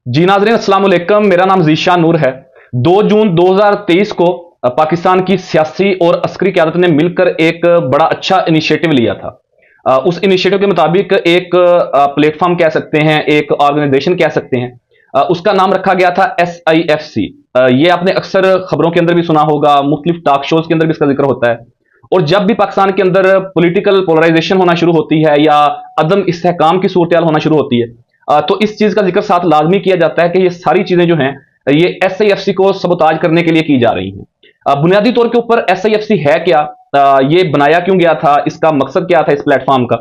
जी नाज़रीन अस्सलाम वालेकुम, मेरा नाम ज़ीशान नूर है। 2 जून 2023 को पाकिस्तान की सियासी और अस्करी क़यादत ने मिलकर एक बड़ा अच्छा इनिशिएटिव लिया था। उस इनिशिएटिव के मुताबिक एक प्लेटफ़ॉर्म कह सकते हैं, एक ऑर्गेनाइज़ेशन कह सकते हैं। उसका नाम रखा गया था SIFC। ये आपने अक्सर खबरों के अंदर भी सुना होगा, मुख्तलिफ टॉक शोज़ के अंदर भी इसका ज़िक्र होता है। और जब भी पाकिस्तान के अंदर पॉलिटिकल पोलराइज़ेशन होना शुरू होती है या अदम इस्तेहकाम की सूरत-ए-हाल होना शुरू होती है, तो इस चीज़ का ज़िक्र साथ लाज़मी किया जाता है कि ये सारी चीज़ें जो हैं, ये SIFC को सबोताज करने के लिए की जा रही हैं। बुनियादी तौर के ऊपर SIFC है क्या? ये बनाया क्यों गया था? इसका मकसद क्या था इस प्लेटफ़ॉर्म का?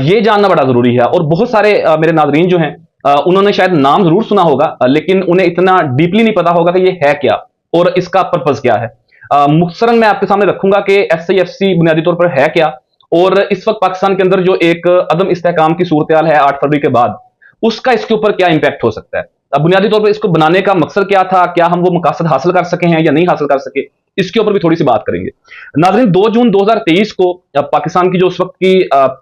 ये जानना बड़ा ज़रूरी है और बहुत सारे मेरे नाज़रीन जो हैं, उन्होंने शायद नाम ज़रूर सुना होगा, लेकिन उन्हें इतना डीपली नहीं पता होगा कि ये है क्या और इसका पर्पज़ क्या है। मुख्तसरन मैं आपके सामने रखूँगा कि SIFC बुनियादी तौर पर है क्या? और इस वक़्त पाकिस्तान के अंदर जो एक अदम इस्तेहकाम की सूरत-ए-हाल है 8 फरवरी के बाद, उसका इसके ऊपर क्या इम्पैक्ट हो सकता है। अब बुनियादी तौर पर इसको बनाने का मकसद क्या था? क्या हम वो मकासद हासिल कर सके हैं या नहीं हासिल कर सके? इसके ऊपर भी थोड़ी-सी बात करेंगे। नाज़रीन, 2 जून 2023 को पाकिस्तान की जो उस वक़्त की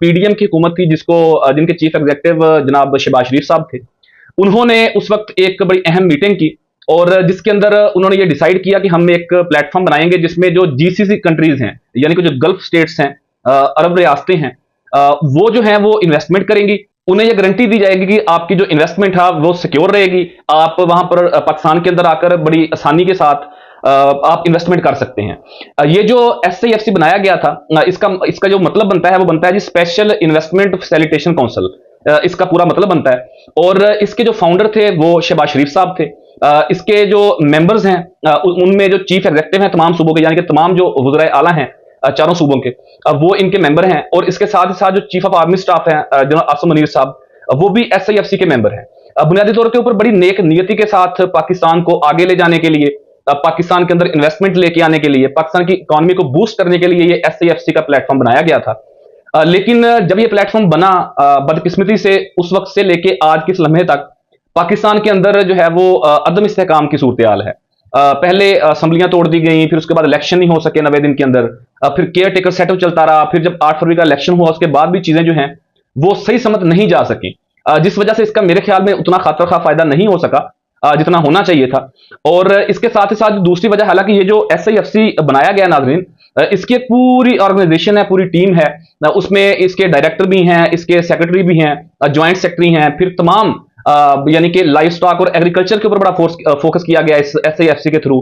PDM की हुकूमत थी, जिनके चीफ एग्ज़ीक्यूटिव जनाब शहबाज शरीफ साहब थे, उन्होंने उस वक़्त एक बड़ी अहम मीटिंग की और जिसके अंदर उन्होंने ये डिसाइड किया कि हम एक प्लेटफ़ॉर्म बनाएँगे जिसमें जो GCC कंट्रीज़ हैं, यानी कि जो गल्फ़ स्टेट्स हैं, अरब रियासतें हैं, वो जो हैं वो इन्वेस्टमेंट करेंगी। उन्हें ये गारंटी दी जाएगी कि आपकी जो इन्वेस्टमेंट है वो सिक्योर रहेगी। आप वहाँ पर पाकिस्तान के अंदर आकर बड़ी आसानी के साथ आप इन्वेस्टमेंट कर सकते हैं। ये जो SIFC बनाया गया था, इसका इसका जो मतलब बनता है वो बनता है जी स्पेशल इन्वेस्टमेंट फैसिलिटेशन काउंसिल। इसका पूरा मतलब बनता है और इसके जो फाउंडर थे वो शहबाज शरीफ साहब थे। इसके जो मेंबर्स हैं, उनमें जो चीफ एग्जीक्यूटिव हैं तमाम सूबों के, यानी कि तमाम जो वज़राए आला हैं चारों सूबों के, वो इनके मेंबर हैं और इसके साथ ही साथ जो चीफ ऑफ आर्मी स्टाफ हैं जनाब आसिम मुनीर साहब, वो भी SIFC के मेंबर हैं। बुनियादी तौर के ऊपर बड़ी नेक नियति के साथ पाकिस्तान को आगे ले जाने के लिए, पाकिस्तान के अंदर इन्वेस्टमेंट लेके आने के लिए, पाकिस्तान की इकोनॉमी को बूस्ट करने के लिए ये SIFC का प्लेटफॉर्म बनाया गया था। लेकिन जब ये प्लेटफॉर्म बना, बदकिस्मती से उस वक्त से लेके आज के इस लम्हे तक पाकिस्तान के अंदर जो है वो अदम इस्तेहकाम की सूरत-ए-हाल है। पहले असम्बलियां तोड़ दी गई, फिर उसके बाद इलेक्शन नहीं हो सके 90 दिन के अंदर। फिर केयर टेकर सेटअप चलता रहा, फिर जब 8 फरवरी का इलेक्शन हुआ उसके बाद भी चीजें जो हैं वो सही समझ नहीं जा सकी, जिस वजह से इसका मेरे ख्याल में उतना खातर खा फायदा नहीं हो सका जितना होना चाहिए था। और इसके साथ ही साथ दूसरी वजह, हालांकि ये जो SIFC बनाया गया नाजरीन, इसकी एक पूरी ऑर्गेनाइजेशन है, पूरी टीम है। उसमें इसके डायरेक्टर भी हैं, इसके सेक्रेटरी भी हैं, ज्वाइंट सेक्रेटरी हैं, फिर तमाम यानी कि लाइफ स्टॉक और एग्रीकल्चर के ऊपर बड़ा फोकस किया गया इस SIFC के थ्रू।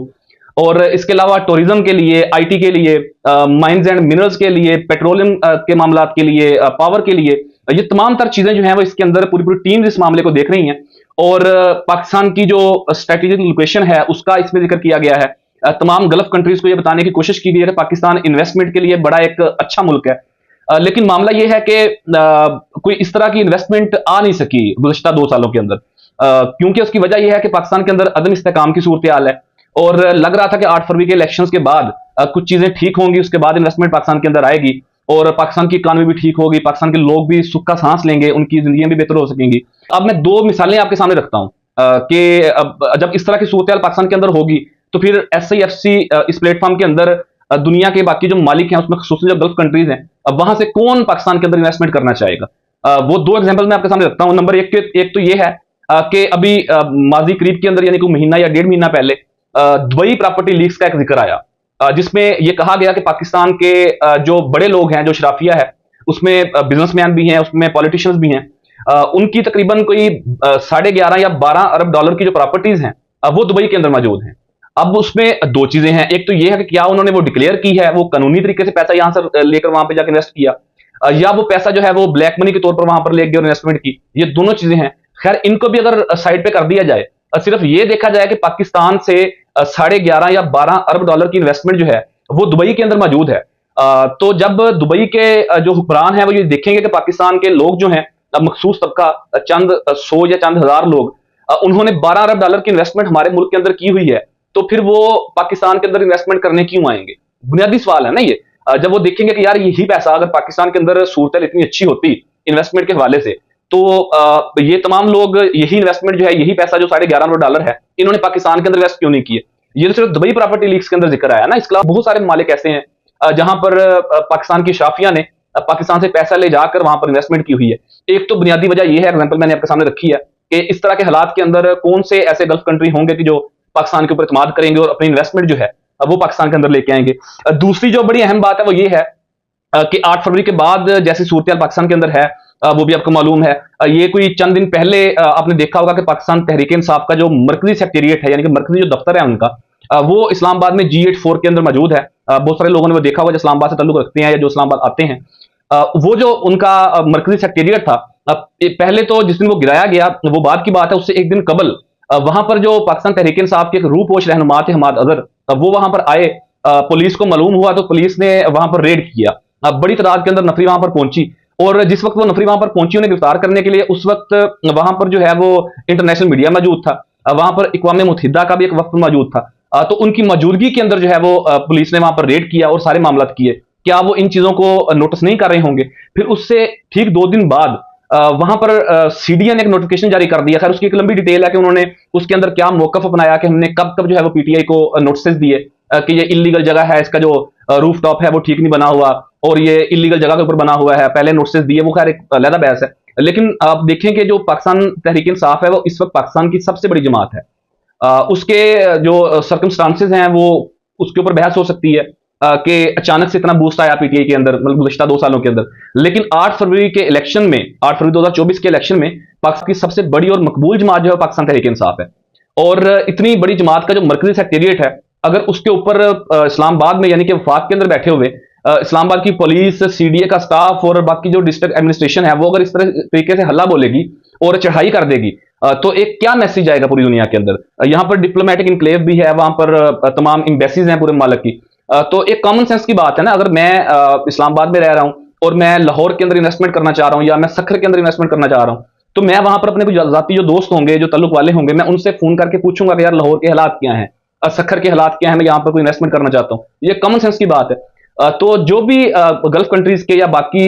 और इसके अलावा टूरिज्म के लिए, IT के लिए, माइंस एंड मिनरल्स के लिए, पेट्रोलियम के मामला के लिए, पावर के लिए, ये तमाम तर चीजें जो हैं वो इसके अंदर पूरी पूरी टीम इस मामले को देख रही हैं। और पाकिस्तान की जो स्ट्रेटेजिक लोकेशन है उसका इसमें जिक्र किया गया है। तमाम गल्फ कंट्रीज को ये बताने की कोशिश की गई है कि पाकिस्तान इन्वेस्टमेंट के लिए बड़ा एक अच्छा मुल्क है। लेकिन मामला ये है कि कोई इस तरह की इन्वेस्टमेंट आ नहीं सकी गुज़श्ता 2 सालों के अंदर, क्योंकि उसकी वजह यह है कि पाकिस्तान के अंदर अदम इस्तेहकाम की सूरत-ए-हाल है और लग रहा था कि 8 फरवरी के इलेक्शंस के बाद कुछ चीजें ठीक होंगी, उसके बाद इन्वेस्टमेंट पाकिस्तान के अंदर आएगी और पाकिस्तान की इकॉनमी भी ठीक होगी, पाकिस्तान के लोग भी सुख का सांस लेंगे, उनकी जिंदगियां भी बेहतर हो सकेंगी। अब मैं 2 मिसालें आपके सामने रखता हूं कि अब जब इस तरह की सूरत-ए-हाल पाकिस्तान के अंदर होगी तो फिर SIFC इस प्लेटफॉर्म के अंदर दुनिया के बाकी जो मालिक हैं उसमें खसूसन जो गल्फ कंट्रीज हैं, अब वहां से कौन पाकिस्तान के अंदर इन्वेस्टमेंट करना चाहेगा? वो 2 एग्जाम्पल मैं आपके सामने रखता हूं। नंबर एक तो ये है कि अभी माजी करीब के अंदर, यानी कि महीना या 1.5 महीना पहले दुबई प्रॉपर्टी लीक्स का एक जिक्र आया, जिसमें यह कहा गया कि पाकिस्तान के जो बड़े लोग हैं, जो शराफिया है, उसमें बिजनेसमैन भी हैं, उसमें पॉलिटिशियंस भी हैं, उनकी तकरीबन कोई 11.5 या 12 अरब डॉलर की जो प्रॉपर्टीज हैं वो दुबई के अंदर मौजूद हैं। अब उसमें 2 चीजें हैं, एक तो ये है कि क्या उन्होंने वो डिक्लेयर की है, वो कानूनी तरीके से पैसा यहां से लेकर वहां पे जाकर इन्वेस्ट किया, या वो पैसा जो है वो ब्लैक मनी के तौर पर वहां पर ले गए और इन्वेस्टमेंट की। ये दोनों चीजें हैं। खैर, इनको भी अगर साइड पे कर दिया जाए, सिर्फ ये देखा जाए कि पाकिस्तान से 11.5 या 12 अरब डॉलर की इन्वेस्टमेंट जो है वो दुबई के अंदर मौजूद है, तो जब दुबई के जो हुक्मरान है वो ये देखेंगे कि पाकिस्तान के लोग जो हैं, मखसूस तबका, चंद 100 या चंद हजार लोग, उन्होंने 12 अरब डॉलर की इन्वेस्टमेंट हमारे मुल्क के अंदर की हुई है, तो फिर वो पाकिस्तान के अंदर इन्वेस्टमेंट करने क्यों आएंगे? बुनियादी सवाल है ना ये। जब वो देखेंगे कि यार यही पैसा अगर पाकिस्तान के अंदर सूरत इतनी अच्छी होती इन्वेस्टमेंट के हवाले से, तो ये तमाम लोग यही इन्वेस्टमेंट जो है, यही पैसा जो 11.5 अरब डॉलर है, इन्होंने पाकिस्तान के अंदर इन्वेस्ट क्यों नहीं किए? ये तो सिर्फ दुबई प्रॉपर्टी लीक्स के अंदर जिक्र आया ना। इसके अलावा बहुत सारे मालिक ऐसे हैं जहां पर पाकिस्तान की शाफिया ने पाकिस्तान से पैसा ले जाकर वहां पर इन्वेस्टमेंट की हुई है। एक तो बुनियादी वजह यह है, एग्जाम्पल मैंने आपके सामने रखी है कि इस तरह के हालात के अंदर कौन से ऐसे गल्फ कंट्री होंगे कि जो पाकिस्तान के ऊपर इत्मीनान करेंगे और अपनी इन्वेस्टमेंट जो है वो पाकिस्तान के अंदर लेके आएंगे। दूसरी जो बड़ी अहम बात है वो ये है कि 8 फरवरी के बाद जैसी सूरत पाकिस्तान के अंदर है, वो भी आपको मालूम है। ये कोई चंद दिन पहले आपने देखा होगा कि पाकिस्तान तहरीक इंसाफ का जो मरकजी सेक्रेटेरिएट है, यानी कि मरकजी जो दफ्तर है उनका, वो इस्लामाबाद में G84 के अंदर मौजूद है। बहुत सारे लोगों ने वो देखा होगा जो इस्लामाबाद से ताल्लुक रखते हैं या जो इस्लामाबाद आते हैं। वो जो उनका मरकजी सेक्रेटेरिएट था, पहले तो जिस दिन वो गिराया गया वो बाद की बात है, उससे एक दिन कबल वहां पर जो पाकिस्तान तहरीक इंसाफ के एक रूपोश रहनुमा थे हमाद अजहर, वो वहां पर आए। पुलिस को मालूम हुआ तो पुलिस ने वहां पर रेड किया। बड़ी तादाद के अंदर नफरी वहां पर पहुंची, और जिस वक्त वो नफरी वहां पर पहुंची उन्हें गिरफ्तार करने के लिए, उस वक्त वहां पर जो है वो इंटरनेशनल मीडिया मौजूद था, वहां पर इक़वाम मुत्तहिदा का भी एक वक्त मौजूद था। तो उनकी मौजूदगी के अंदर जो है वो पुलिस ने वहां पर रेड किया और सारे मामला किए। क्या वो इन चीजों को नोटिस नहीं कर रहे होंगे? फिर उससे ठीक 2 दिन बाद वहां पर सीडीए ने एक नोटिफिकेशन जारी कर दिया। खैर उसकी एक लंबी डिटेल है कि उन्होंने उसके अंदर क्या मौकफ अपनाया, कि हमने कब कब जो है वो पीटीआई को नोटिस दिए कि ये इलीगल जगह है, इसका जो रूफ टॉप है वो ठीक नहीं बना हुआ और ये इलीगल जगह के ऊपर बना हुआ है, पहले नोटिस दिए। वो खैर एक अलग बहस है, लेकिन आप देखें कि जो पाकिस्तान तहरीक इंसाफ है वो इस वक्त पाकिस्तान की सबसे बड़ी जमात है। उसके जो सर्कमस्टांसेस हैं वो उसके ऊपर बहस हो सकती है कि अचानक से इतना बूस्ट आया पीटीआई के अंदर, मतलब गुज़श्ता 2 सालों के अंदर। लेकिन 8 फरवरी के इलेक्शन में, 8 फरवरी 2024 के इलेक्शन में पाकिस्तान की सबसे बड़ी और मकबूल जमात जो है पाकिस्तान तहरीक इंसाफ है। और इतनी बड़ी जमात का जो मरकजी सेक्रेटेरिएट है, अगर उसके ऊपर इस्लामाबाद में यानी कि वफाक के अंदर बैठे हुए इस्लामाबाद की पुलिस, सीडीए का स्टाफ और बाकी जो डिस्ट्रिक्ट एडमिनिस्ट्रेशन है वो अगर इस तरह तरीके से हल्ला बोलेगी और चढ़ाई कर देगी, तो एक क्या मैसेज आएगा पूरी दुनिया के अंदर? यहाँ पर डिप्लोमेटिक इनक्लेव भी है, वहां पर तमाम एम्बेसीज हैं पूरे मालिक की। तो एक कॉमन सेंस की बात है ना, अगर मैं इस्लामाबाद में रह रहा हूं और मैं लाहौर के अंदर इन्वेस्टमेंट करना चाह रहा हूं या मैं सखर के अंदर इन्वेस्टमेंट करना चाह रहा हूं, तो मैं वहां पर अपने कुछ जाती जो दोस्त होंगे, जो तल्लुक वाले होंगे, मैं उनसे फोन करके पूछूंगा कि यार लाहौर के हालात क्या हैं, सखर के हालात क्या है, मैं यहाँ पर कोई इन्वेस्टमेंट करना चाहता हूँ। ये कॉमन सेंस की बात है। तो जो भी गल्फ कंट्रीज के या बाकी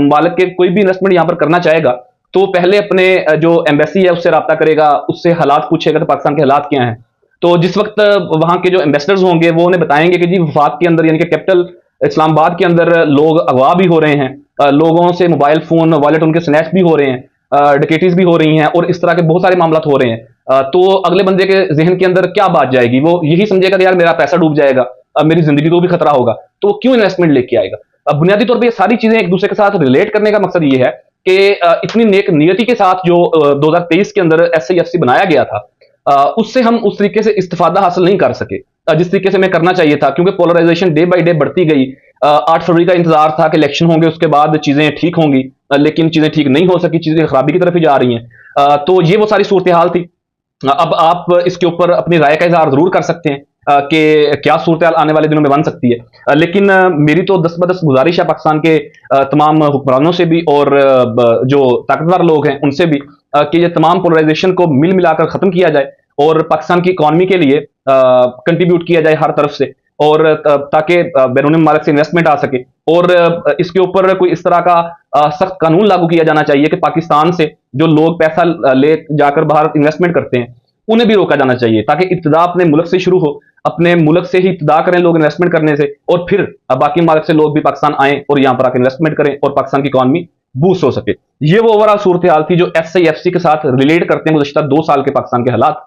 मालिक के कोई भी इन्वेस्टमेंट यहाँ पर करना चाहेगा, तो पहले अपने जो एम्बेसी है उससे रब्ता करेगा, उससे हालात पूछेगा कि पाकिस्तान के हालात क्या हैं। तो जिस वक्त वहां के जो एम्बेसडर्स होंगे वो उन्हें बताएंगे कि जी वफाक के अंदर यानी कि कैपिटल इस्लामाबाद के अंदर लोग अगवा भी हो रहे हैं, लोगों से मोबाइल फोन वॉलेट उनके स्नैच भी हो रहे हैं, डकैतीज भी हो रही हैं और इस तरह के बहुत सारे मामला हो रहे हैं। तो अगले बंदे के जहन के अंदर क्या बात जाएगी? वो यही समझेगा कि यार मेरा पैसा डूब जाएगा, मेरी जिंदगी को भी खतरा होगा, तो वो क्यों इन्वेस्टमेंट लेके आएगा? बुनियादी तौर पर ये सारी चीजें एक दूसरे के साथ रिलेट करने का मकसद ये है कि इतनी नेक नियति के साथ जो 2023 के अंदर SIFC बनाया गया था, उससे हम उस तरीके से इस्तिफादा हासिल नहीं कर सके जिस तरीके से हमें करना चाहिए था, क्योंकि पोलराइजेशन डे बाय डे बढ़ती गई। 8 फरवरी का इंतजार था कि इलेक्शन होंगे, उसके बाद चीजें ठीक होंगी, लेकिन चीजें ठीक नहीं हो सकी, चीजें खराबी की तरफ ही जा रही हैं। तो ये वो सारी सूरत हाल थी। अब आप इसके ऊपर अपनी राय का इजहार जरूर कर सकते हैं कि क्या सूरत हाल आने वाले दिनों में बन सकती है। लेकिन मेरी तो दस बदस गुजारिश है पाकिस्तान के तमाम हुक्मरानों से भी और जो ताकतवर लोग हैं उनसे भी, कि ये तमाम पोलराइजेशन को मिल मिलाकर खत्म किया जाए और पाकिस्तान की इकॉनमी के लिए कंट्रीब्यूट किया जाए हर तरफ से, और ताकि बैरून मुल्क से इन्वेस्टमेंट आ सके। और इसके ऊपर कोई इस तरह का सख्त कानून लागू किया जाना चाहिए कि पाकिस्तान से जो लोग पैसा ले जाकर बाहर इन्वेस्टमेंट करते हैं उन्हें भी रोका जाना चाहिए, ताकि इब्तिदा अपने मुल्क से शुरू हो, अपने मुल्क से ही इब्तिदा करें लोग इन्वेस्टमेंट करने से, और फिर बाकी मुल्क से लोग भी पाकिस्तान आए और यहाँ पर आकर इन्वेस्टमेंट करें और पाकिस्तान की इकॉनमी बूस्ट हो सके। ये वो ओवरऑल सूरत हाल थी जो SIFC के साथ रिलेट करते हैं गुज़श्ता 2 साल के पाकिस्तान के हालात।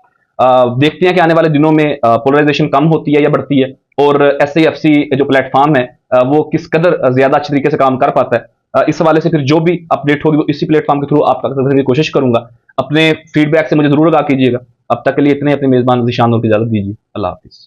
देखते हैं कि आने वाले दिनों में पोलराइजेशन कम होती है या बढ़ती है, और SIFC जो प्लेटफॉर्म है वो किस कदर ज्यादा अच्छे तरीके से काम कर पाता है। इस हवाले से फिर जो भी अपडेट होगी वो इसी प्लेटफॉर्म के थ्रू आप तक रखने की कोशिश करूंगा। अपने फीडबैक से मुझे जरूर आगाह कीजिएगा। अब तक के लिए इतने, अपने मेजबान ज़ीशान नूर की इजाजत दीजिए। अल्लाह हाफिज़।